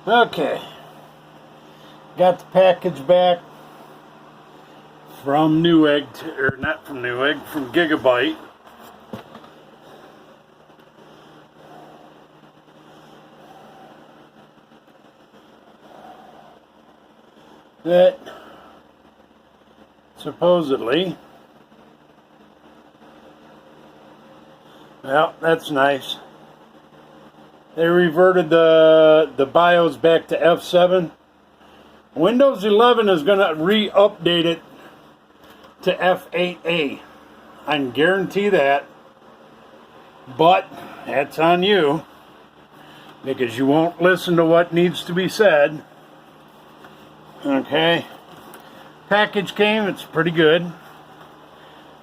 Okay, got the package back from Newegg, or not from Newegg, from Gigabyte. That supposedly, well, that's nice. They reverted the BIOS back to F7. Windows 11 is going to re-update it to F8A. I can guarantee that. But that's on you, because you won't listen to what needs to be said. Okay. Package came, it's pretty good.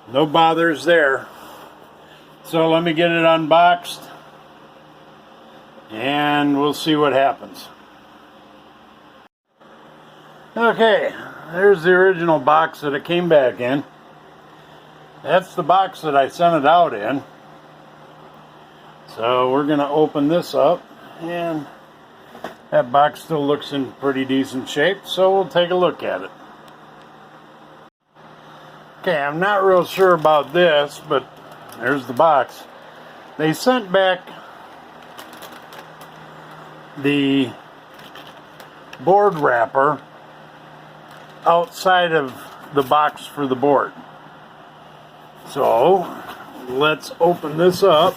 No bothers there. So let me get it unboxed and we'll see what happens. Okay, there's the original box that it came back in. That's the box that I sent it out in. So we're going to open this up, and that box still looks in pretty decent shape, so we'll take a look at it. Okay, I'm not real sure about this, but there's the box. They sent back the board wrapper outside of the box for the board. So let's open this up.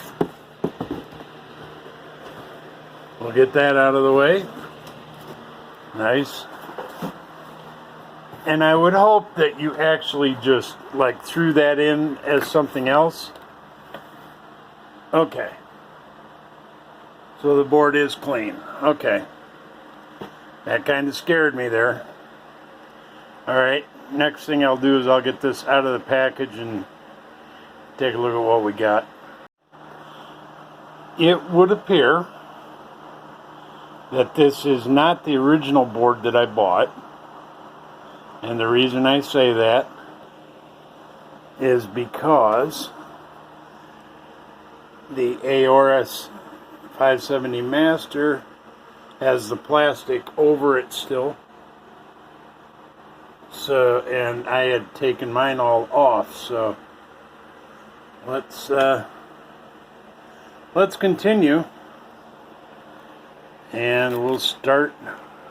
We'll get that out of the way. Nice. And I would hope that you actually just like threw that in as something else. Okay. So the board is clean. Okay. That kind of scared me there. Alright, next thing I'll do is I'll get this out of the package and take a look at what we got. It would appear that this is not the original board that I bought. And the reason I say that is because the AORS 570 Master has the plastic over it still. So, and I had taken mine all off, so let's continue. And we'll start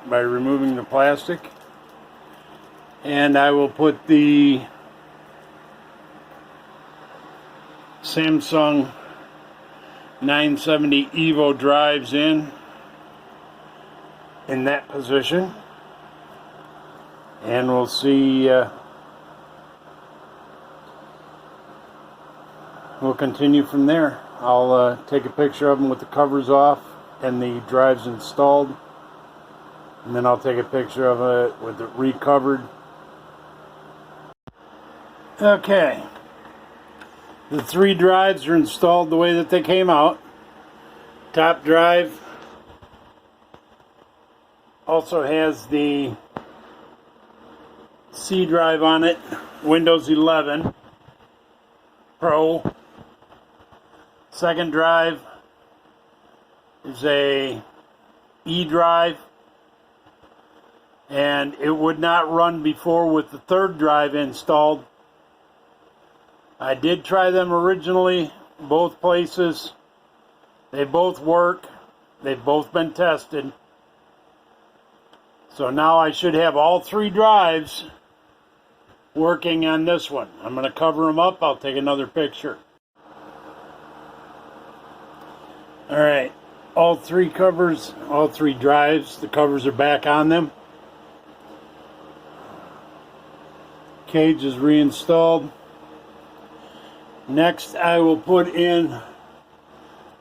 by removing the plastic. And I will put the Samsung 970 EVO drives in that position. And we'll see, we'll continue from there. I'll take a picture of them with the covers off and the drives installed. And then I'll take a picture of it with it recovered. Okay. The 3 drives are installed the way that they came out. Top drive also has the C drive on it, Windows 11 Pro. Second drive is a E drive, and it would not run before with the third drive installed. I did try them originally, both places. They both work. They've both been tested. So now I should have all 3 drives working on this one. I'm going to cover them up. I'll take another picture. Alright, all 3 covers, all 3 drives, the covers are back on them. Cage is reinstalled. Next, I will put in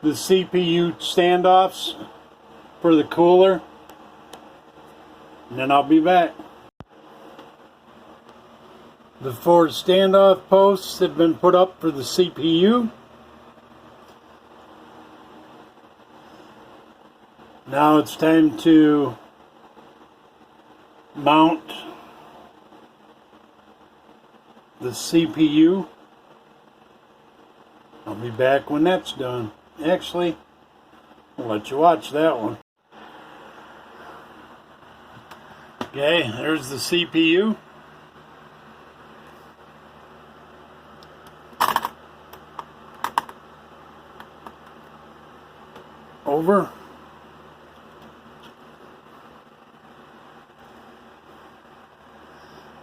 the CPU standoffs for the cooler, and then I'll be back. The 4 standoff posts have been put up for the CPU. Now it's time to mount the CPU. I'll be back when that's done. Actually, I'll let you watch that one. Okay, there's the CPU. Over.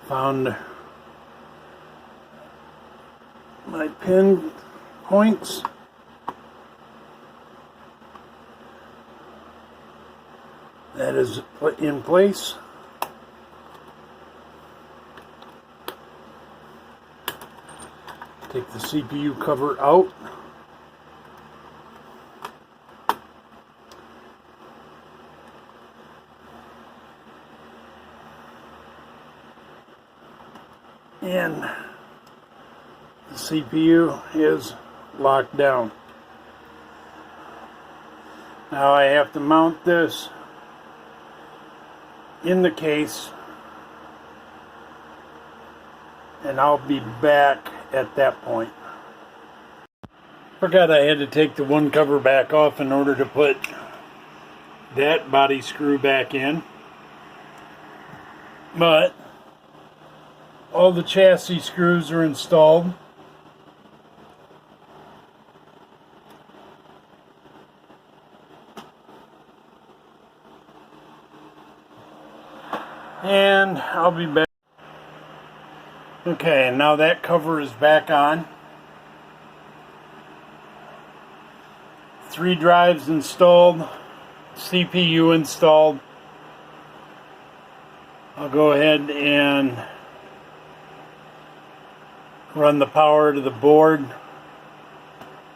Found my pin points. That is put in place. Take the CPU cover out. And the CPU is locked down. Now I have to mount this in the case, and I'll be back at that point. Forgot I had to take the one cover back off in order to put that body screw back in, but all the chassis screws are installed. And I'll be back. Okay, and now that cover is back on. 3 drives installed, CPU installed. I'll go ahead and run the power to the board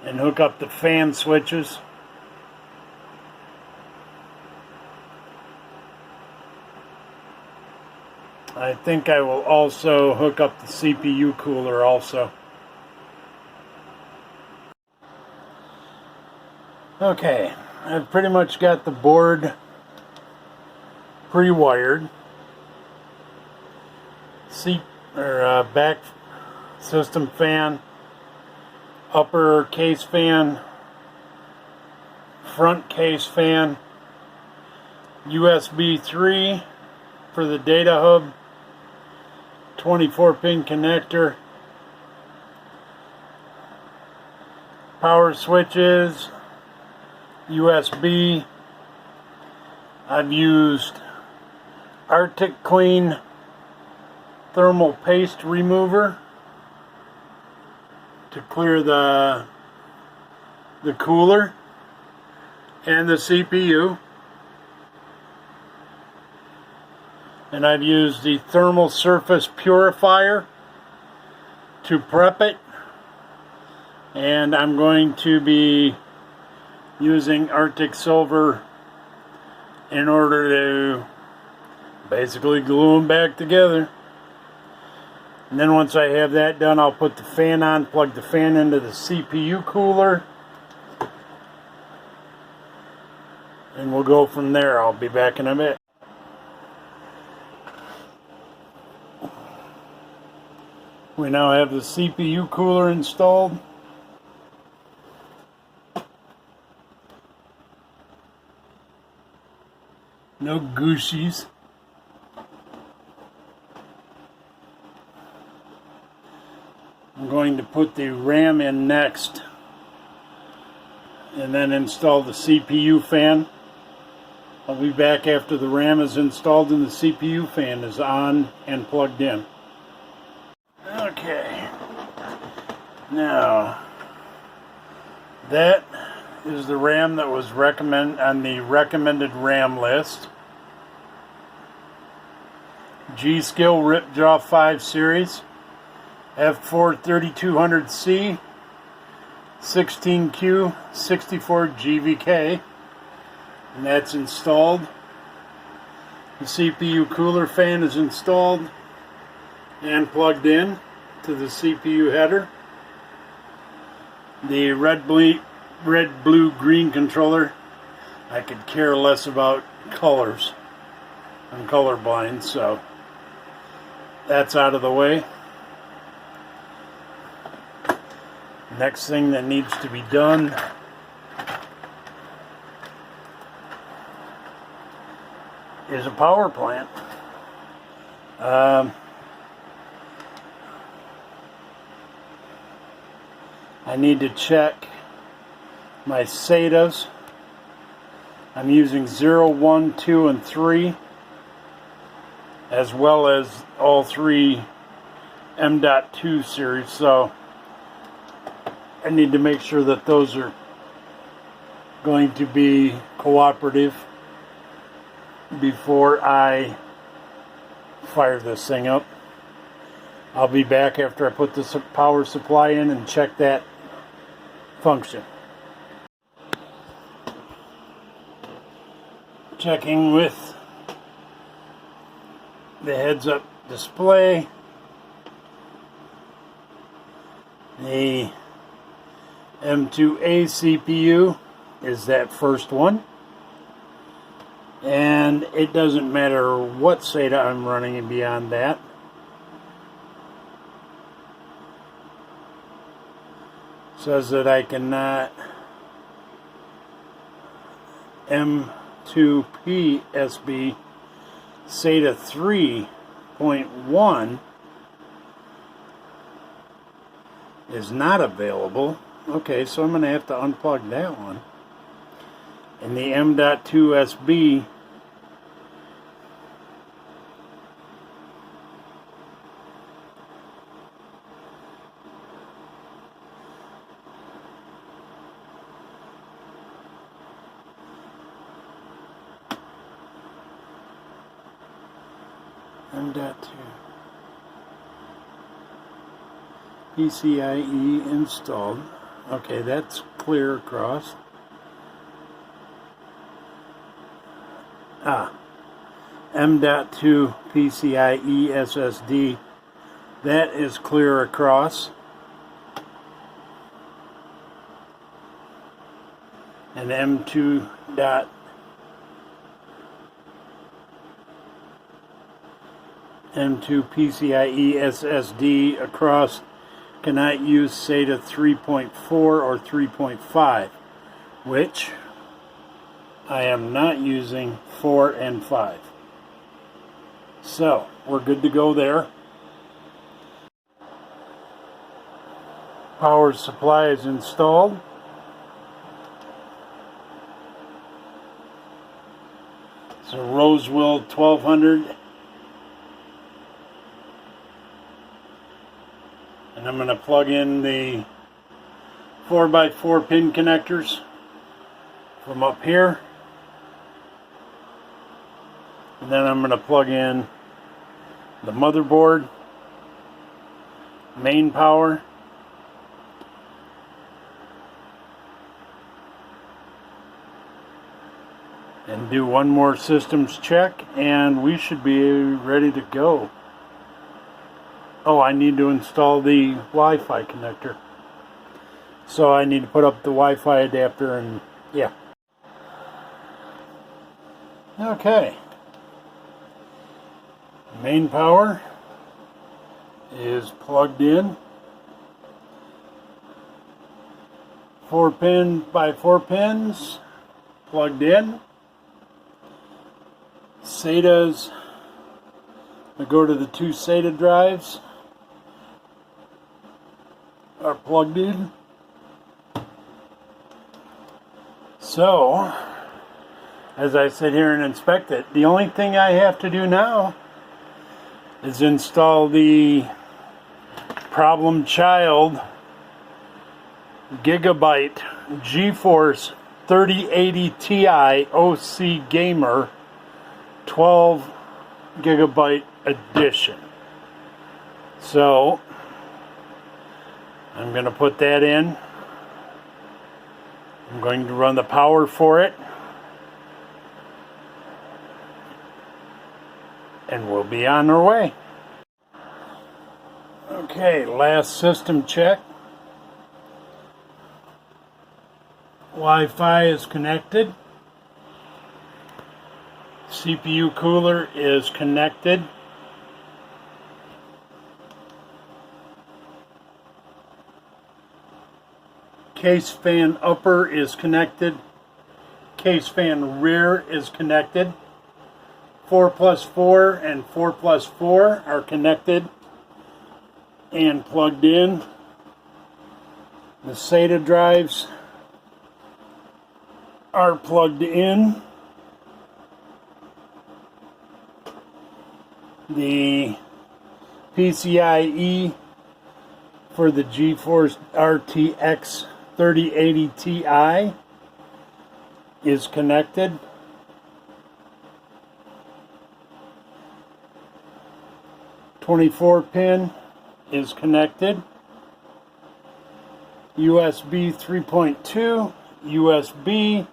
and hook up the fan switches. I think I will also hook up the CPU cooler also. Okay, I've pretty much got the board pre-wired. Back system fan, upper case fan, front case fan, USB 3 for the data hub, 24-pin connector, power switches, USB. I've used Arctic Clean thermal paste remover to clear the cooler and the CPU. And I've used the thermal surface purifier to prep it, and I'm going to be using Arctic Silver in order to basically glue them back together. And then once I have that done, I'll put the fan on, plug the fan into the CPU cooler, and we'll go from there. I'll be back in a bit. We now have the CPU cooler installed. No gooshies. I'm going to put the RAM in next, and then install the CPU fan. I'll be back after the RAM is installed and the CPU fan is on and plugged in. Okay, now that is the RAM that was on the recommended RAM list. G.SKILL Ripjaw 5 series, F4-3200C, 16Q, 64 GVK, and that's installed. The CPU cooler fan is installed and plugged in to the CPU header. The red, blue, green controller, I could care less about colors. I'm colorblind, so that's out of the way. Next thing that needs to be done is a power plant. I need to check my SATAs. I'm using 0, 1, 2, and 3, as well as all three M.2 series, so I need to make sure that those are going to be cooperative before I fire this thing up. I'll be back after I put the power supply in and check that function. Checking with the heads-up display. The M.2 CPU is that first one. And it doesn't matter what SATA I'm running beyond that. Says that I cannot M.2 PSB SATA 3.1 is not available. Okay, so I'm going to have to unplug that one. And the M.2 SB M.2 PCIe installed. Okay, that's clear across. M.2 PCIe SSD, that is clear across. And M.2 PCIe SSD across cannot use SATA 3.4 or 3.5, which I am not using 4 and 5. So, we're good to go there. Power supply is installed. It's a Rosewill 1200. And I'm going to plug in the 4x4 pin connectors from up here. And then I'm going to plug in the motherboard, main power, and do one more systems check, and we should be ready to go. Oh, I need to install the Wi-Fi connector. So I need to put up the Wi-Fi adapter and yeah. Okay. Main power is plugged in. 4 pin by 4 pins plugged in. SATAs, I go to the 2 SATA drives, are plugged in. So, as I sit here and inspect it, the only thing I have to do now is install the problem child Gigabyte GeForce 3080 Ti OC Gamer 12 gigabyte edition. So I'm going to put that in. I'm going to run the power for it, and we'll be on our way. Okay, last system check. Wi-Fi is connected. CPU cooler is connected. Case fan upper is connected. Case fan rear is connected. 4+4 and 4+4 are connected and plugged in. The SATA drives are plugged in. The PCIe for the GeForce RTX 3080 Ti is connected. .24 pin is connected. USB 3.2, USB,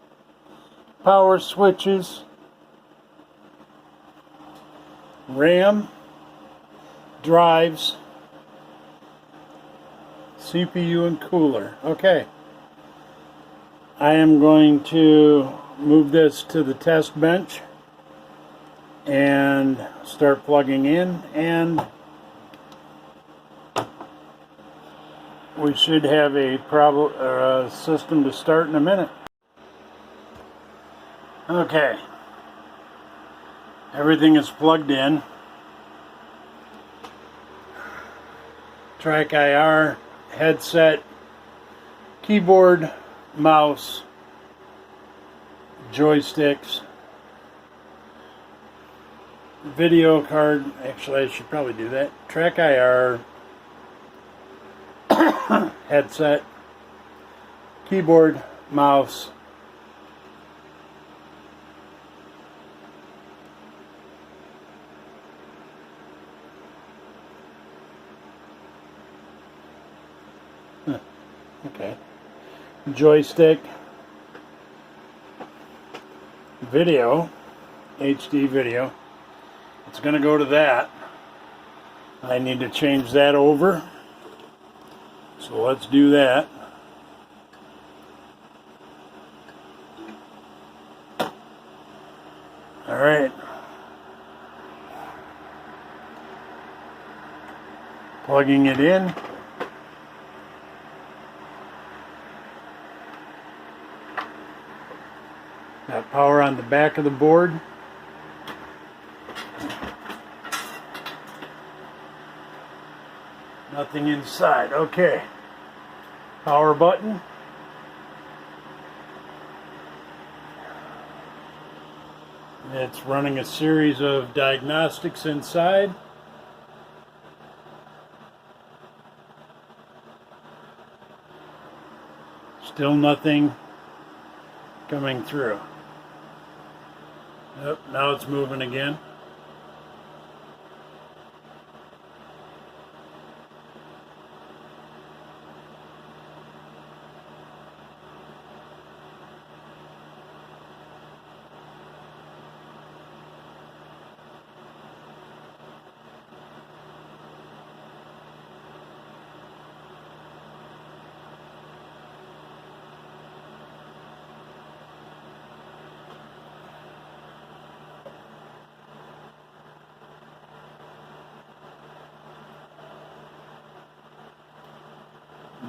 power switches, RAM, drives, CPU and cooler. Okay. I am going to move this to the test bench and start plugging in, and we should have a system to start in a minute. Okay. Everything is plugged in. Track IR, headset, keyboard, mouse, joysticks, video card. Actually, I should probably do that. Track IR, headset, keyboard, mouse, okay, joystick, video, HD video. It's going to go to that. I need to change that over. So let's do that. All right. Plugging it in. Got power on the back of the board. Nothing inside. Okay. Power button. It's running a series of diagnostics inside. Still nothing coming through. Yep, now it's moving again.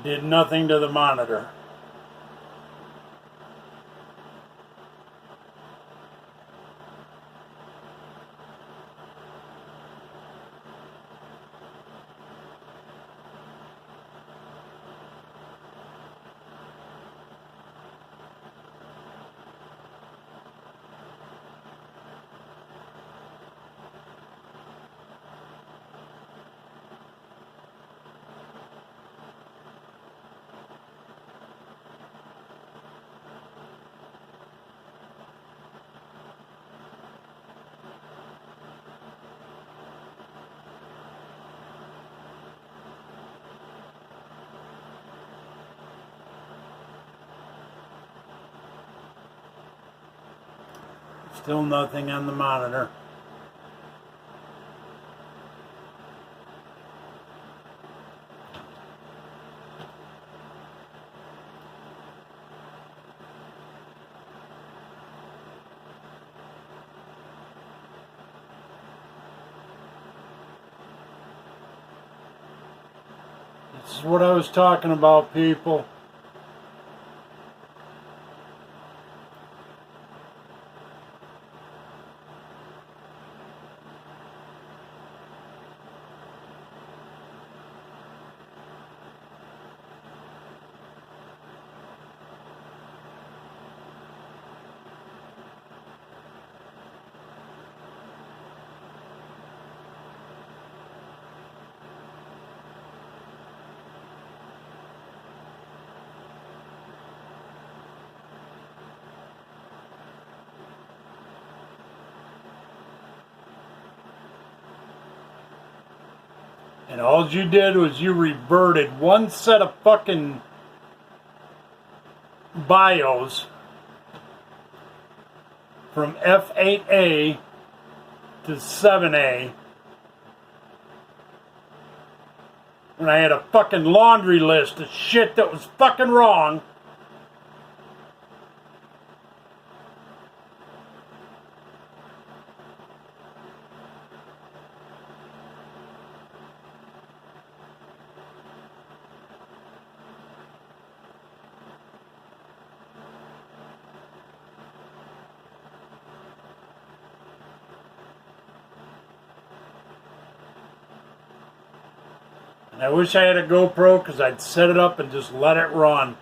Did nothing to the monitor. Still nothing on the monitor. This is what I was talking about, people. And all you did was you reverted one set of fucking BIOS from F8A to 7A when I had a fucking laundry list of shit that was fucking wrong. And I wish I had a GoPro because I'd set it up and just let it run.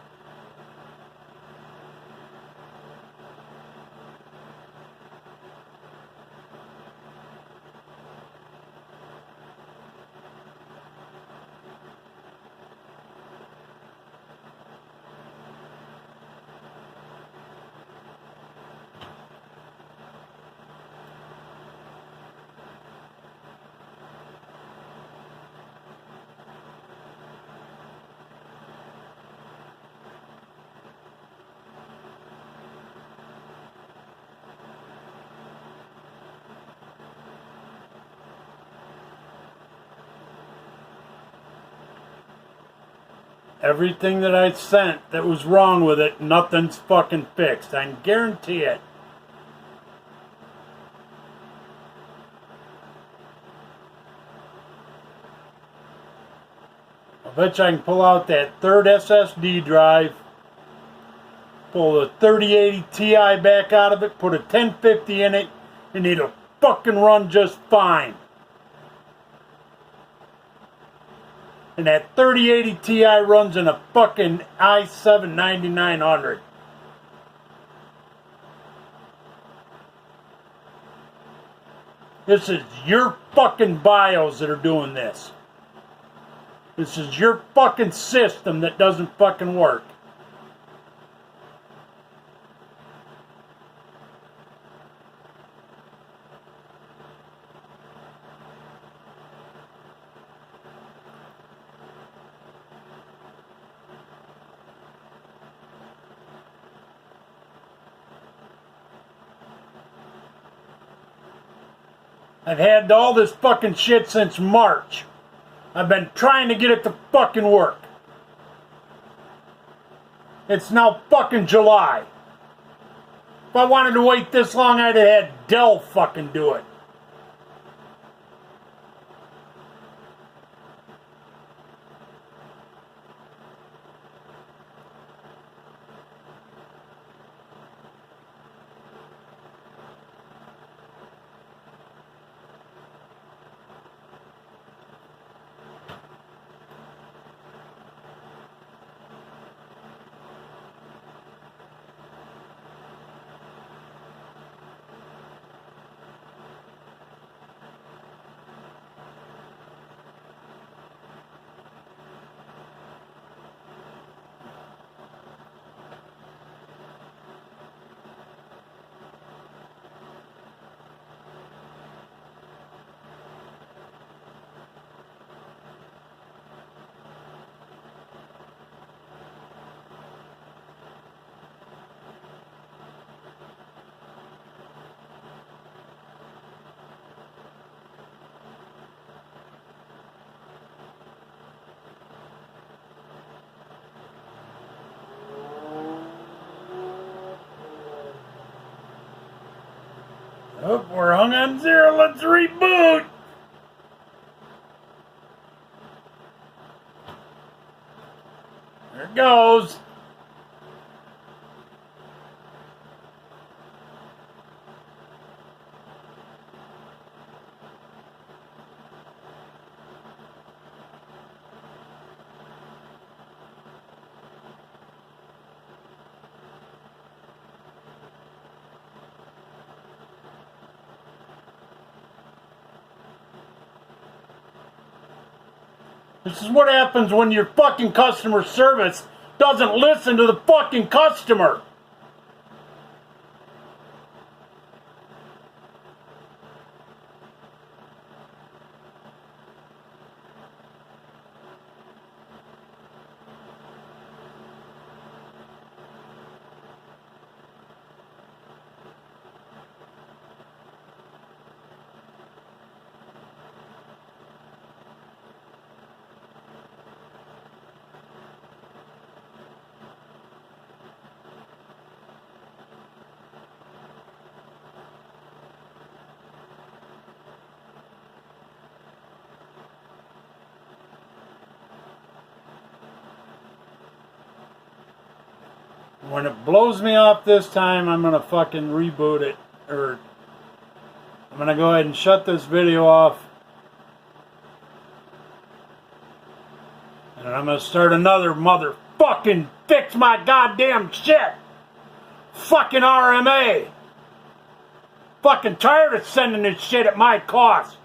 Everything that I sent that was wrong with it, nothing's fucking fixed. I can guarantee it. I bet you I can pull out that third SSD drive, pull the 3080 Ti back out of it, put a 1050 in it, and it'll fucking run just fine. And that 3080 Ti runs in a fucking i7-9900. This is your fucking BIOS that are doing this. This is your fucking system that doesn't fucking work. I've had all this fucking shit since March. I've been trying to get it to fucking work. It's now fucking July. If I wanted to wait this long, I'd have had Dell fucking do it. Oh, we're hung on 0. Let's reboot. There it goes. This is what happens when your fucking customer service doesn't listen to the fucking customer. When it blows me off this time, I'm going to fucking reboot it. Or I'm going to go ahead and shut this video off. And I'm going to start another motherfucking fix my goddamn shit. Fucking RMA. Fucking tired of sending this shit at my cost.